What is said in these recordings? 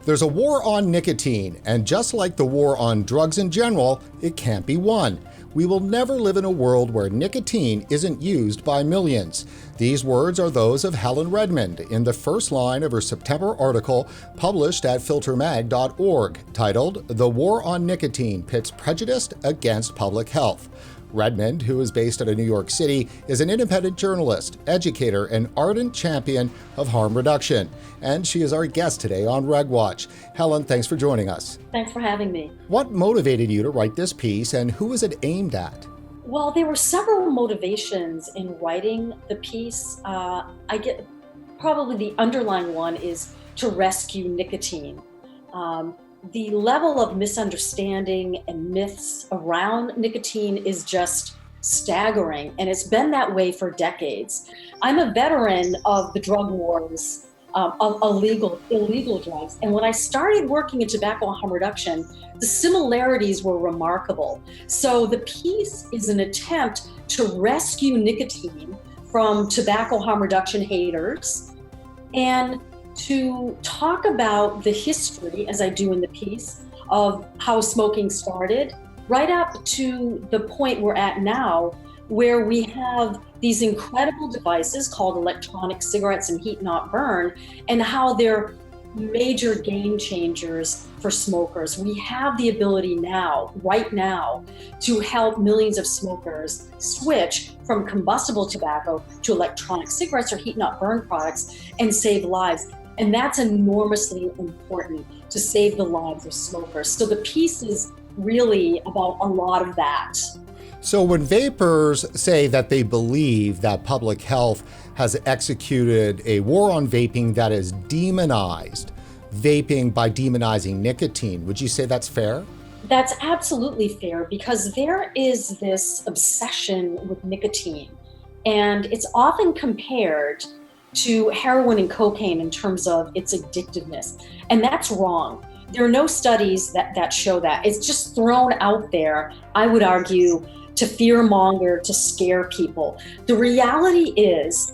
There's a war on nicotine, and just like the war on drugs in general, it can't be won. We will never live in a world where nicotine isn't used by millions. These words are those of Helen Redmond in the first line of her September article published at filtermag.org, titled "The War on Nicotine Pits Prejudice Against Public Health." Redmond, who is based out of New York City, is an independent journalist, educator, and ardent champion of harm reduction. And she is our guest today on RegWatch. Helen, thanks for joining us. Thanks for having me. What motivated you to write this piece, and who is it aimed at? Well, there were several motivations in writing the piece. Probably the underlying one is to rescue nicotine. The level of misunderstanding and myths around nicotine is just staggering, and it's been that way for decades. I'm a veteran of the drug wars, of illegal drugs, and when I started working in tobacco harm reduction, the similarities were remarkable. So the piece is an attempt to rescue nicotine from tobacco harm reduction haters and to talk about the history, as I do in the piece, of how smoking started, right up to the point we're at now, where we have these incredible devices called electronic cigarettes and heat not burn, and how they're major game changers for smokers. We have the ability now, right now, to help millions of smokers switch from combustible tobacco to electronic cigarettes or heat not burn products and save lives. And that's enormously important to save the lives of smokers. So the piece is really about a lot of that. So when vapers say that they believe that public health has executed a war on vaping that is demonized vaping by demonizing nicotine, would you say that's fair? That's absolutely fair, because there is this obsession with nicotine, and it's often compared to heroin and cocaine in terms of its addictiveness. And that's wrong. There are no studies that show that. It's just thrown out there, I would argue, to fearmonger, to scare people. The reality is,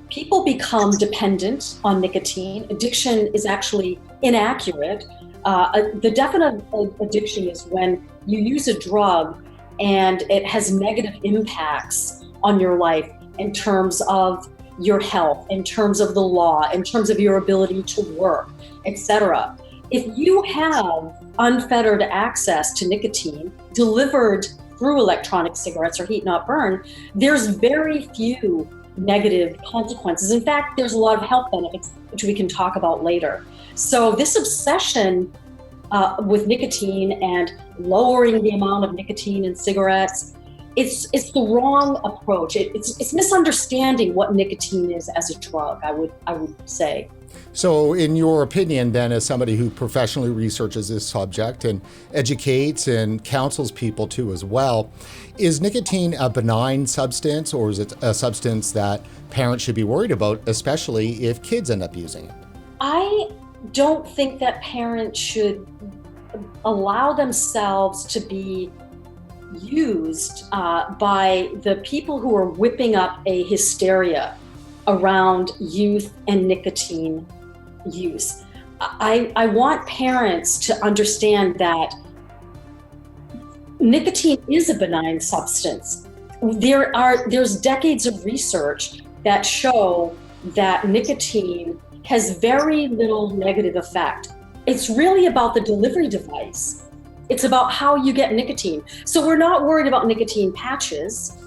people become dependent on nicotine. Addiction is actually inaccurate. The definite addiction is when you use a drug and it has negative impacts on your life in terms of your health, in terms of the law, in terms of your ability to work, etc. If you have unfettered access to nicotine delivered through electronic cigarettes or heat not burn, there's very few negative consequences. In fact, there's a lot of health benefits, which we can talk about later. So this obsession with nicotine and lowering the amount of nicotine in cigarettes, it's the wrong approach. It's misunderstanding what nicotine is as a drug, I would say. So in your opinion, then, as somebody who professionally researches this subject and educates and counsels people too as well, is nicotine a benign substance, or is it a substance that parents should be worried about, especially if kids end up using it? I don't think that parents should allow themselves to be used by the people who are whipping up a hysteria around youth and nicotine use. I want parents to understand that nicotine is a benign substance. There's decades of research that show that nicotine has very little negative effect. It's really about the delivery device. It's about how you get nicotine. So we're not worried about nicotine patches.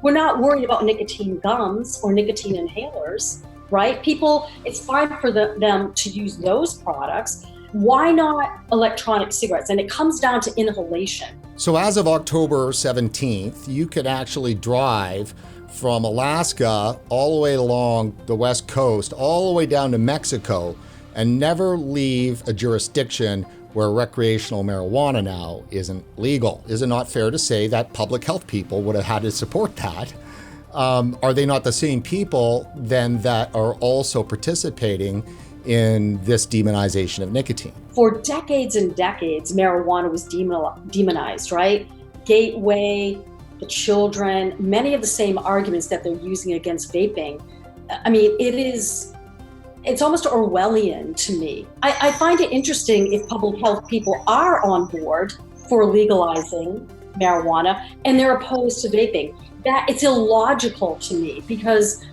We're not worried about nicotine gums or nicotine inhalers, right? People, it's fine for them to use those products. Why not electronic cigarettes? And it comes down to inhalation. So as of October 17th, you could actually drive from Alaska all the way along the West Coast, all the way down to Mexico, and never leave a jurisdiction where recreational marijuana now isn't legal. Is it not fair to say that public health people would have had to support that? Are they not the same people then that are also participating in this demonization of nicotine? For decades and decades, marijuana was demonized, right? Gateway, the children, many of the same arguments that they're using against vaping. I mean, it's almost Orwellian to me. I find it interesting if public health people are on board for legalizing marijuana and they're opposed to vaping. That it's illogical to me, because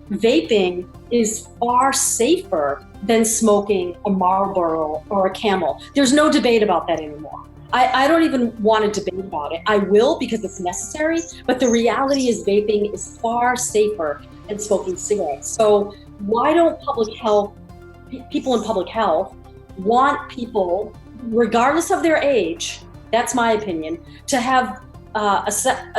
vaping is far safer than smoking a Marlboro or a Camel. There's no debate about that anymore. I don't even want to debate about it. I will, because it's necessary, but the reality is vaping is far safer than smoking cigarettes. So why don't people in public health want people, regardless of their age, that's my opinion, to have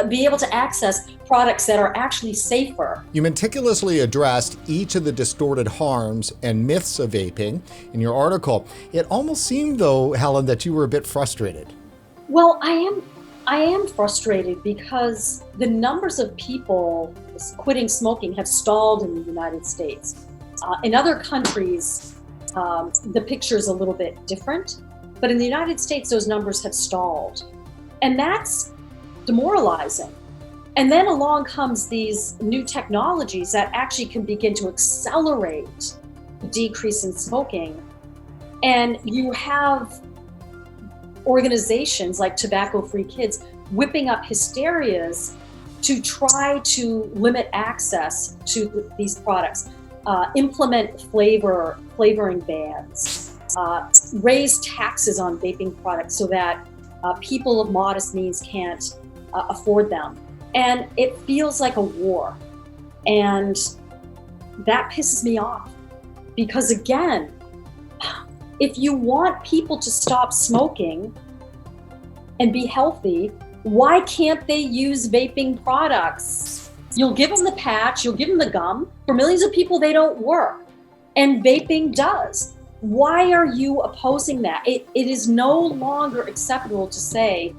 be able to access products that are actually safer. You meticulously addressed each of the distorted harms and myths of vaping in your article. It almost seemed, though, Helen, that you were a bit frustrated. Well, I am frustrated because the numbers of people quitting smoking have stalled in the United States. In other countries, the picture is a little bit different, but in the United States, those numbers have stalled. And that's demoralizing. And then along comes these new technologies that actually can begin to accelerate the decrease in smoking. And you have organizations like Tobacco Free Kids whipping up hysterias to try to limit access to these products, implement flavoring bans, raise taxes on vaping products so that people of modest means can't afford them. And it feels like a war. And that pisses me off. Because again, if you want people to stop smoking and be healthy, why can't they use vaping products? You'll give them the patch, you'll give them the gum. For millions of people, they don't work. And vaping does. Why are you opposing that? It is no longer acceptable to say,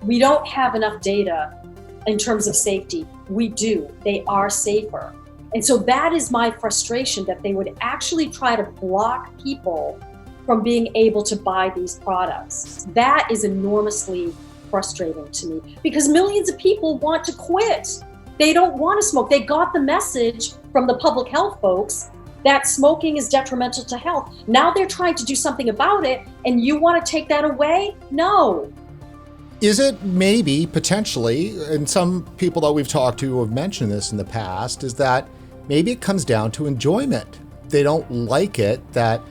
we don't have enough data in terms of safety. We do. They are safer. And so that is my frustration, that they would actually try to block people from being able to buy these products. That is enormously frustrating to me, because millions of people want to quit. They don't want to smoke. They got the message from the public health folks that smoking is detrimental to health. Now they're trying to do something about it, and you want to take that away? No. Is it maybe, potentially, and some people that we've talked to have mentioned this in the past, is that maybe it comes down to enjoyment. They don't like it that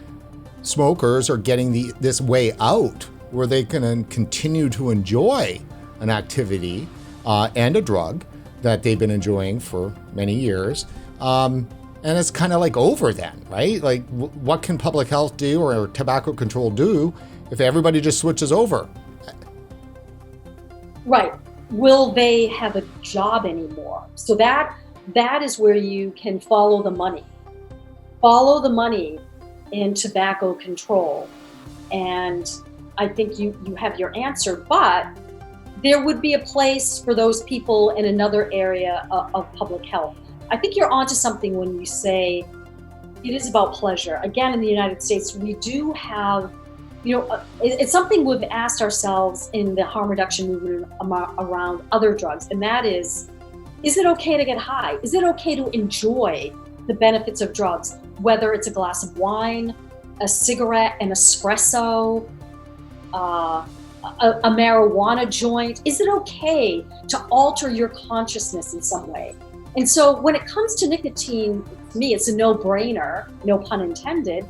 smokers are getting this way out where they can continue to enjoy an activity and a drug that they've been enjoying for many years. And it's kind of like over then, right? Like, what can public health do or tobacco control do if everybody just switches over? Right. Will they have a job anymore? So that is where you can follow the money. Follow the money in tobacco control. And I think you have your answer, but there would be a place for those people in another area of public health. I think you're onto something when you say it is about pleasure. Again, in the United States, we do have, it's something we've asked ourselves in the harm reduction movement around other drugs, and that is it okay to get high? Is it okay to enjoy the benefits of drugs, whether it's a glass of wine, a cigarette, an espresso, a marijuana joint? Is it okay to alter your consciousness in some way? And so when it comes to nicotine, to me, it's a no-brainer, no pun intended.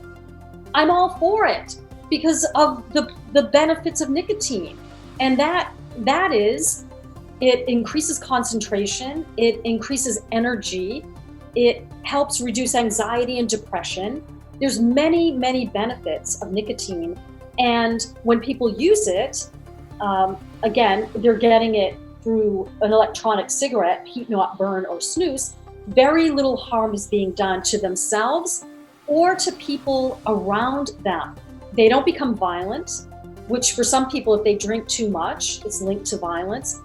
I'm all for it because of the benefits of nicotine. And that is, it increases concentration, it increases energy, it helps reduce anxiety and depression. There's many, many benefits of nicotine. And when people use it, again, they're getting it through an electronic cigarette, heat not burn or snooze. Very little harm is being done to themselves or to people around them. They don't become violent, which for some people, if they drink too much, it's linked to violence.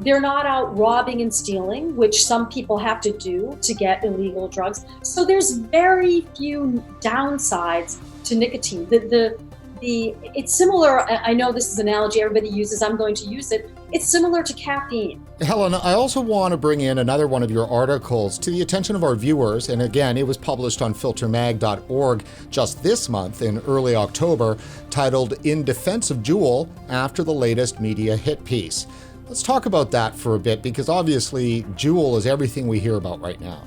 They're not out robbing and stealing, which some people have to do to get illegal drugs. So there's very few downsides to nicotine. It's similar. I know this is an analogy everybody uses. I'm going to use it. it's similar to caffeine. Helen, I also want to bring in another one of your articles to the attention of our viewers. And again, it was published on filtermag.org just this month in early October, titled In Defense of Joule, after the latest media hit piece. Let's talk about that for a bit, because obviously Joule is everything we hear about right now.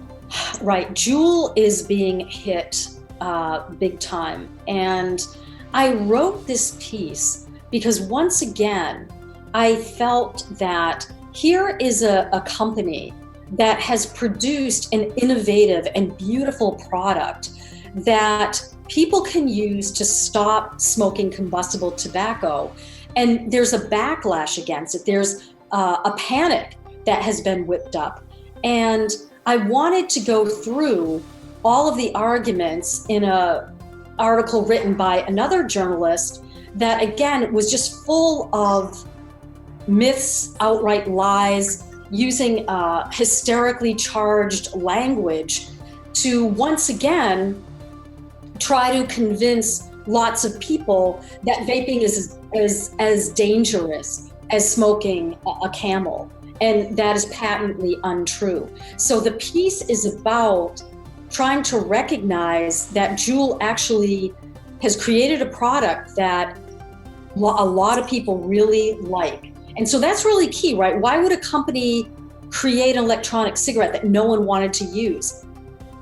Right. Joule is being hit big time. And I wrote this piece because once again, I felt that here is a company that has produced an innovative and beautiful product that people can use to stop smoking combustible tobacco. And there's a backlash against it. There's a panic that has been whipped up. And I wanted to go through all of the arguments in an article written by another journalist that, again, was just full of myths, outright lies, using hysterically charged language to once again try to convince lots of people that vaping is as dangerous as smoking a Camel. And that is patently untrue. So the piece is about trying to recognize that JUUL actually has created a product that a lot of people really like. And so that's really key, right? Why would a company create an electronic cigarette that no one wanted to use?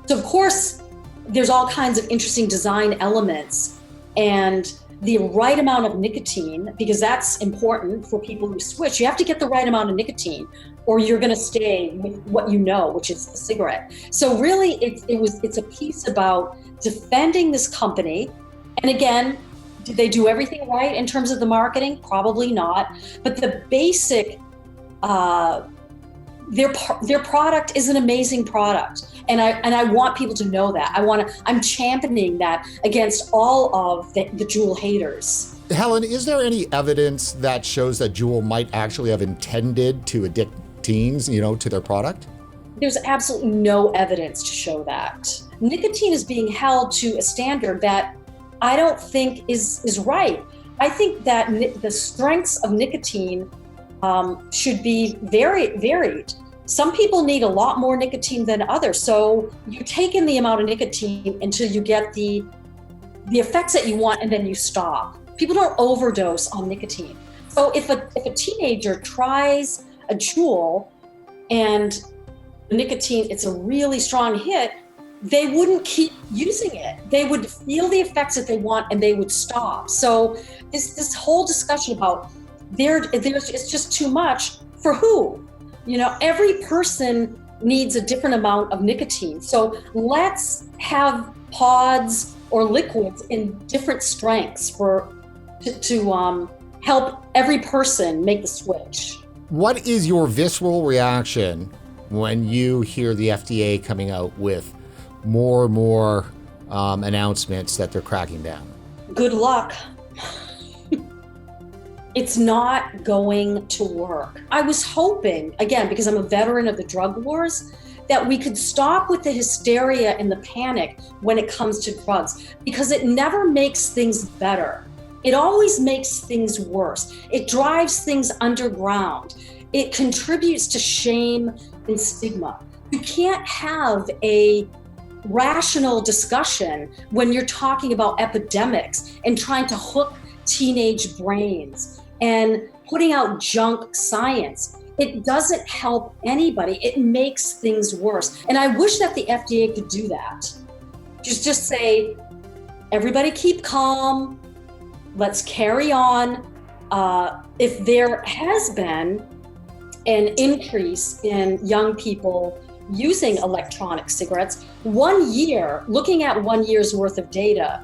So of course, there's all kinds of interesting design elements and the right amount of nicotine, because that's important for people who switch. You have to get the right amount of nicotine or you're going to stay with what you know, which is the cigarette. So really it's a piece about defending this company. And again, did they do everything right in terms of the marketing? Probably not. But the basic, their product is an amazing product. And I want people to know that. I'm championing that against all of the JUUL haters. Helen, is there any evidence that shows that JUUL might actually have intended to addict teens, to their product? There's absolutely no evidence to show that. Nicotine is being held to a standard that I don't think is right. I think that the strengths of nicotine should be very varied. Some people need a lot more nicotine than others. So you take in the amount of nicotine until you get the effects that you want, and then you stop. People don't overdose on nicotine. So if a teenager tries a JUUL and the nicotine, it's a really strong hit, they wouldn't keep using it. They would feel the effects that they want and they would stop. So this whole discussion about it's just too much for who? Every person needs a different amount of nicotine. So let's have pods or liquids in different strengths to help every person make the switch. What is your visceral reaction when you hear the FDA coming out with more and more announcements that they're cracking down? Good luck. It's not going to work. I was hoping, again, because I'm a veteran of the drug wars, that we could stop with the hysteria and the panic when it comes to drugs, because it never makes things better. It always makes things worse. It drives things underground. It contributes to shame and stigma. You can't have a rational discussion when you're talking about epidemics and trying to hook teenage brains and putting out junk science. It doesn't help anybody. It makes things worse. And I wish that the FDA could do that. Just say, everybody keep calm, let's carry on. If there has been an increase in young people using electronic cigarettes, looking at 1 year's worth of data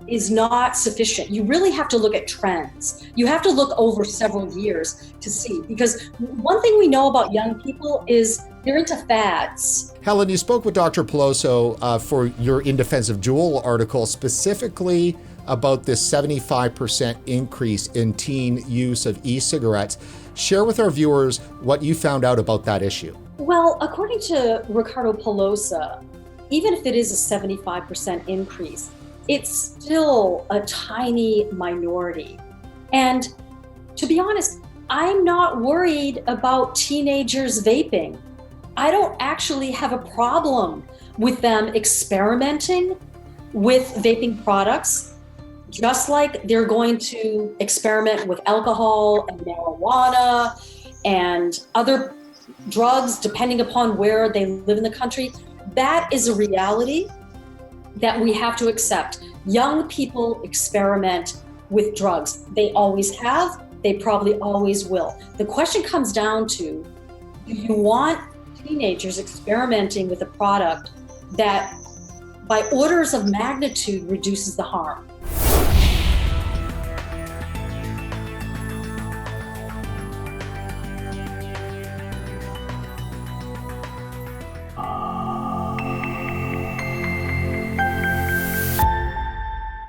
is not sufficient. You really have to look at trends. You have to look over several years to see, because one thing we know about young people is they're into fads. Helen, you spoke with Dr. Peloso for your In Defense of Joule article, specifically about this 75% increase in teen use of e-cigarettes. Share with our viewers what you found out about that issue. Well, according to Ricardo Peloso, even if it is a 75% increase, it's still a tiny minority. And to be honest, I'm not worried about teenagers vaping. I don't actually have a problem with them experimenting with vaping products, just like they're going to experiment with alcohol and marijuana and other drugs, depending upon where they live in the country. That is a reality that we have to accept. Young people experiment with drugs. They always have, they probably always will. The question comes down to, do you want teenagers experimenting with a product that by orders of magnitude reduces the harm?